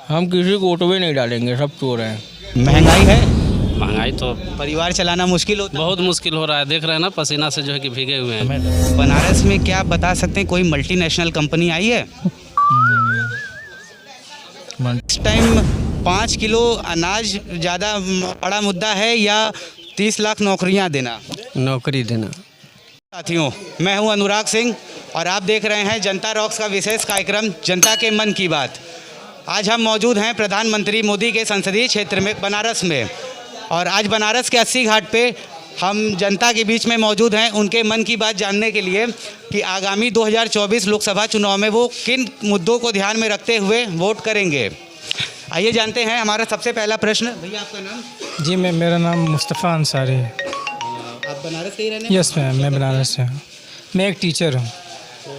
हम किसी को वोट भी नहीं डालेंगे, सब चोर हैं। महंगाई है, महंगाई तो परिवार चलाना मुश्किल होता बहुत मुश्किल हो रहा है, देख रहे हैं ना, पसीना से जो है कि भीगे हुए हैं। है। बनारस में क्या आप बता सकते हैं कोई मल्टीनेशनल कंपनी आई है? इस टाइम 5 किलो अनाज ज़्यादा बड़ा मुद्दा है या 30 लाख नौकरियां देना? नौकरी देना। साथियों, मैं हूं अनुराग सिंह और आप देख रहे हैं जनता रॉक्स का विशेष कार्यक्रम जनता के मन की बात। आज हम मौजूद हैं प्रधानमंत्री मोदी के संसदीय क्षेत्र में बनारस में, और आज बनारस के 80 घाट पे हम जनता के बीच में मौजूद हैं उनके मन की बात जानने के लिए कि आगामी 2024 लोकसभा चुनाव में वो किन मुद्दों को ध्यान में रखते हुए वोट करेंगे। आइए जानते हैं। हमारा सबसे पहला प्रश्न, भैया आपका नाम? जी मेरा नाम मुस्तफ़ा अंसारी है। आप बनारस के ही रहने? यस मैम, मैं बनारस से हूँ। मैं एक टीचर हूँ। तो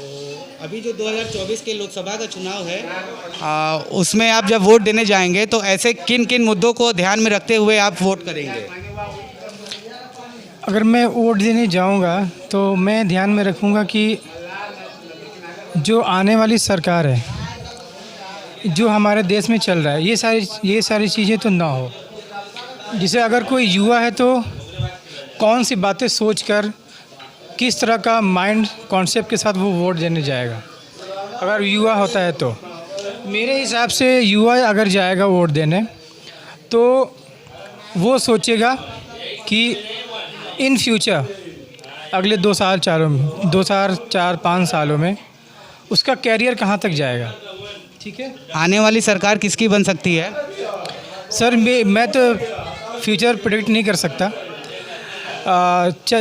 अभी जो 2024 के लोकसभा का चुनाव है उसमें आप जब वोट देने जाएंगे तो ऐसे किन किन मुद्दों को ध्यान में रखते हुए आप वोट करेंगे? अगर मैं वोट देने जाऊँगा तो मैं ध्यान में रखूँगा कि जो आने वाली सरकार है, जो हमारे देश में चल रहा है, ये सारी चीज़ें तो ना हो। जैसे अगर कोई युवा है तो कौन सी बातें सोचकर, किस तरह का माइंड कॉन्सेप्ट के साथ वो वोट देने जाएगा। अगर युवा होता है तो मेरे हिसाब से युवा अगर जाएगा वोट देने तो वो सोचेगा कि इन फ्यूचर अगले 2 साल 4-5 सालों में उसका कैरियर कहाँ तक जाएगा। ठीक है, आने वाली सरकार किसकी बन सकती है? सर मैं तो फ्यूचर प्रेडिक्ट नहीं कर सकता।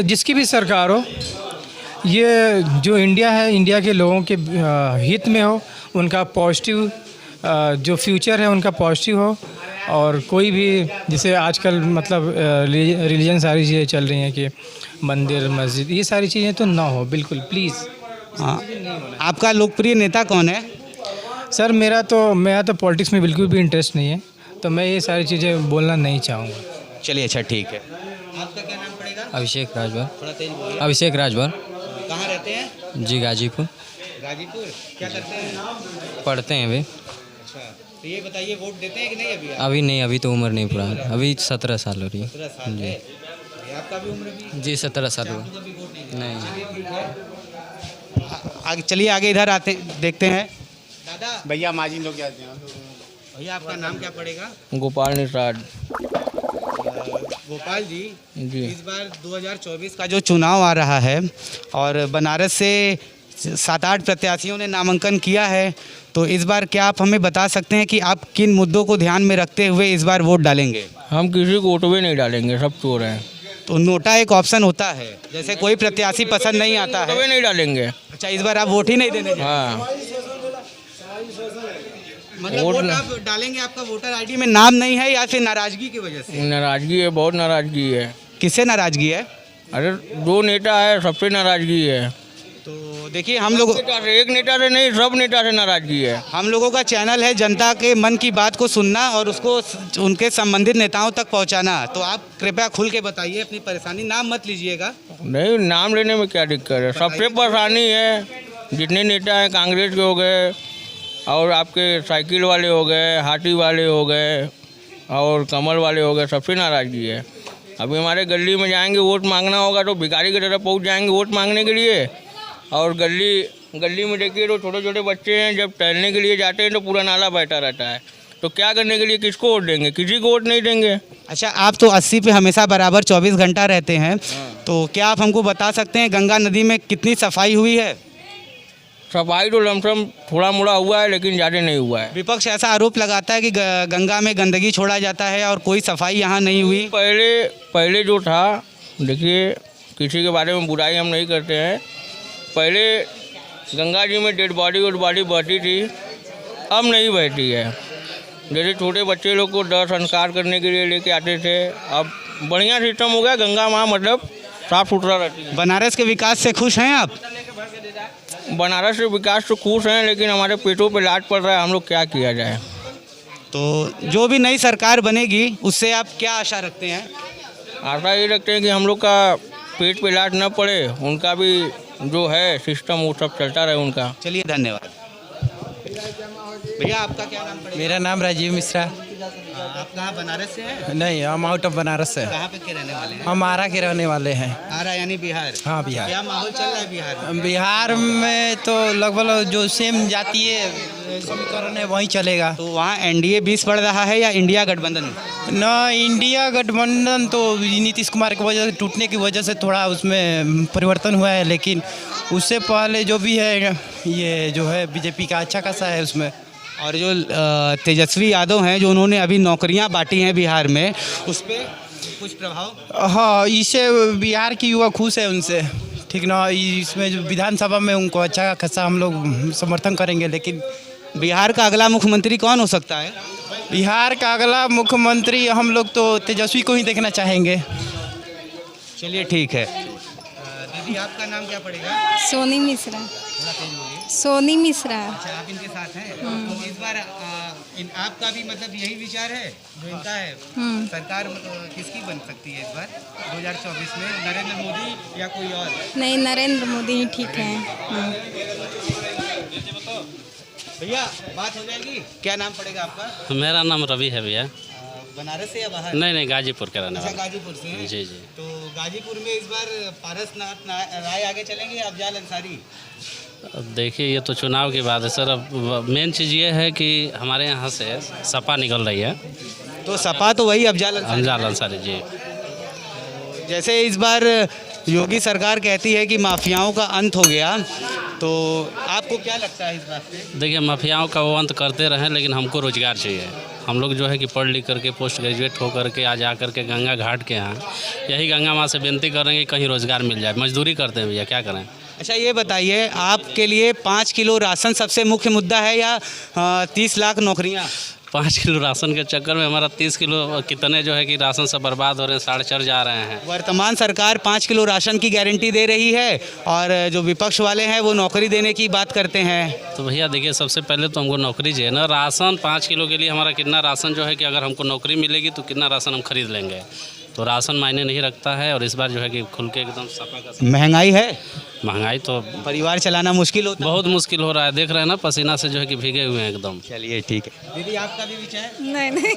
जिसकी भी सरकार हो, ये जो इंडिया है, इंडिया के लोगों के हित में हो, उनका पॉजिटिव जो फ्यूचर है उनका पॉजिटिव हो। और कोई भी जैसे आजकल मतलब रिलीजन सारी चीज़ें चल रही हैं कि मंदिर मस्जिद, ये सारी चीज़ें तो ना हो बिल्कुल, प्लीज़। हाँ, आपका लोकप्रिय नेता कौन है? सर मेरा तो पॉलिटिक्स में बिल्कुल भी इंटरेस्ट नहीं है, तो मैं ये सारी चीज़ें बोलना नहीं चाहूँगा। चलिए, अच्छा ठीक है। आपका क्या नाम पड़ेगा? अभिषेक राजभर। थोड़ा तेज बोलिए। अभिषेक राजभर। कहाँ रहते हैं? जी गाजीपुर। गाजीपुर। क्या करते हैं? पढ़ते हैं अभी। अच्छा, तो ये बताइए वोट देते हैं कि नहीं अभी आप? अभी नहीं, अभी तो उम्र नहीं पूरा है, अभी 17 साल हो रही है। 17 साल है। आपका भी उम्र भी? जी 17 साल हुआ। कभी वोट नहीं? नहीं। आगे चलिए, आगे इधर आते देखते हैं। दादा, भैया माजी लोग जाते हैं। भैया आपका नाम क्या पड़ेगा? गोपाल निषाद। गोपाल जी, जी। इस बार 2024 का जो चुनाव आ रहा है और बनारस से 7-8 प्रत्याशियों ने नामांकन किया है, तो इस बार क्या आप हमें बता सकते हैं कि आप किन मुद्दों को ध्यान में रखते हुए इस बार वोट डालेंगे? हम किसी को वोट भी नहीं डालेंगे, सब चोर हैं। तो नोटा एक ऑप्शन होता है, जैसे कोई प्रत्याशी पसंद नहीं आता वोट भी है। नहीं डालेंगे। अच्छा, इस बार आप वोट ही नहीं देने जाएंगे? हाँ, मतलब वोट वोट आप डालेंगे, आपका वोटर आईडी में नाम नहीं है या फिर नाराजगी की वजह से? नाराजगी है, बहुत नाराजगी है। किससे नाराजगी है? अरे दो नेता है, सबसे नाराजगी है। तो देखिए, हम लोग एक नेता से नहीं, सब नेता से नाराजगी है। हम लोगों का चैनल है जनता के मन की बात को सुनना और उसको उनके संबंधित नेताओं तक पहुंचाना। तो आप कृपया खुल के बताइए अपनी परेशानी, नाम मत लीजिएगा। नहीं, नाम लेने में क्या दिक्कत है? सबसे परेशानी है, जितने नेता हैं कांग्रेस के हो गए और आपके साइकिल वाले हो गए, हाथी वाले हो गए और कमल वाले हो गए, सबसे नाराज़गी है। अभी हमारे गली में जाएंगे वोट मांगना होगा तो भिखारी की तरफ पहुंच जाएंगे वोट मांगने के लिए। और गली में देखिए तो छोटे छोटे बच्चे हैं, जब टहलने के लिए जाते हैं तो पूरा नाला बैठा रहता है। तो क्या करने के लिए किसको वोट देंगे? किसी को वोट नहीं देंगे। अच्छा, आप तो 80 पे हमेशा बराबर 24 घंटा रहते हैं, तो क्या आप हमको बता सकते हैं गंगा नदी में कितनी सफाई हुई है? सफाई तो लमसम थोड़ा मोड़ा हुआ है, लेकिन ज़्यादा नहीं हुआ है। विपक्ष ऐसा आरोप लगाता है कि गंगा में गंदगी छोड़ा जाता है और कोई सफाई यहाँ नहीं हुई। पहले जो था, देखिए किसी के बारे में बुराई हम नहीं करते हैं, पहले गंगा जी में डेड बॉडी बहती थी, अब नहीं बहती है। जैसे छोटे बच्चे लोग को दाह संस्कार करने के लिए लेके आते थे, अब बढ़िया सिस्टम हो गया। गंगा माँ मतलब साफ़ सुथरा रहती है। बनारस के विकास से खुश हैं आप? बनारस से विकास तो खुश हैं, लेकिन हमारे पेटों पे लाट पड़ रहा है, हम लोग क्या किया जाए। तो जो भी नई सरकार बनेगी उससे आप क्या आशा रखते हैं? आशा ये रखते हैं कि हम लोग का पेट पे लाट न पड़े, उनका भी जो है सिस्टम वो सब चलता रहे उनका। चलिए, धन्यवाद। भैया आपका क्या नाम पड़ेगा? मेरा नाम राजीव मिश्रा। आप कहाँ बनारस से हैं? नहीं, हम आउट ऑफ बनारस से। कहाँ पे के रहने वाले हैं? हम आरा के रहने वाले हैं। आरा यानी बिहार। हाँ, बिहार। क्या माहौल चल रहा है बिहार में? बिहार में तो लगभग जो सेम जातीय समीकरण है वही चलेगा। तो वहाँ एनडीए 20 बढ़ रहा है या इंडिया गठबंधन? न इंडिया गठबंधन तो नीतीश कुमार की वजह से टूटने की वजह से थोड़ा उसमें परिवर्तन हुआ है, लेकिन उससे पहले जो भी है ये जो है बीजेपी का अच्छा खासा है उसमें। और जो तेजस्वी यादव हैं जो उन्होंने अभी नौकरियां बांटी हैं बिहार में, उस पर कुछ प्रभाव? हाँ, इससे बिहार की युवा खुश है उनसे, ठीक ना। इसमें जो विधानसभा में उनको अच्छा खासा हम लोग समर्थन करेंगे। लेकिन बिहार का अगला मुख्यमंत्री कौन हो सकता है? बिहार का अगला मुख्यमंत्री हम लोग तो तेजस्वी को ही देखना चाहेंगे। चलिए ठीक है। दीदी आपका नाम क्या पड़ेगा? सोनी मिश्रा। थोड़ा तेज बोलिए। सोनी मिश्रा। अच्छा, आप इनके साथ हैं। तो इस बार आपका भी मतलब यही विचार है जो इनका है? सरकार किसकी बन सकती है इस बार 2024 में? नरेंद्र मोदी या कोई और? नहीं, नरेंद्र मोदी ही ठीक है। भैया बात हो जाएगी। क्या नाम पड़ेगा आपका? मेरा नाम रवि है भैया। बनारस से या बाहर? नहीं, गाजीपुर के रहने अच्छा, वाला। गाजीपुर से हैं? जी जी। तो गाजीपुर में इस बार पारसनाथ राय आगे चलेंगे या अफजाल अंसारी? अब देखिए, ये तो चुनाव की बात है सर। अब मेन चीज़ ये है कि हमारे यहाँ से सपा निकल रही है। तो सपा तो वही अफजाल अंसारी जी। जैसे इस बार योगी सरकार कहती है कि माफियाओं का अंत हो गया, तो आपको क्या लगता है इस बात पे? देखिए, माफियाओं का वो अंत करते रहें, लेकिन हमको रोज़गार चाहिए। हम लोग जो है कि पढ़ लिख करके पोस्ट ग्रेजुएट होकर के आज आकर के गंगा घाट के यहाँ यही गंगा माँ से विनती करेंगे कहीं रोज़गार मिल जाए। मजदूरी करते हैं भैया, क्या करें। अच्छा, ये बताइए आपके लिए 5 किलो राशन सबसे मुख्य मुद्दा है या 30 लाख नौकरियाँ? 5 किलो राशन के चक्कर में हमारा 30 किलो कितने जो है कि राशन से बर्बाद हो रहे हैं, साढ़े चढ़ जा रहे हैं। वर्तमान सरकार 5 किलो राशन की गारंटी दे रही है और जो विपक्ष वाले हैं वो नौकरी देने की बात करते हैं। तो भैया देखिए, सबसे पहले तो हमको नौकरी चाहिए ना। राशन 5 किलो के लिए हमारा कितना राशन जो है कि अगर हमको नौकरी मिलेगी तो कितना राशन हम खरीद लेंगे। तो राशन मायने नहीं रखता है। और इस बार जो है कि खुल के एकदम सपा का महंगाई है, महंगाई तो परिवार चलाना मुश्किल होता है। बहुत मुश्किल हो रहा है। देख रहे हैं ना, पसीना से जो है कि भीगे हुए हैं एकदम। चलिए ठीक है। दीदी आपका भी विचार? नहीं।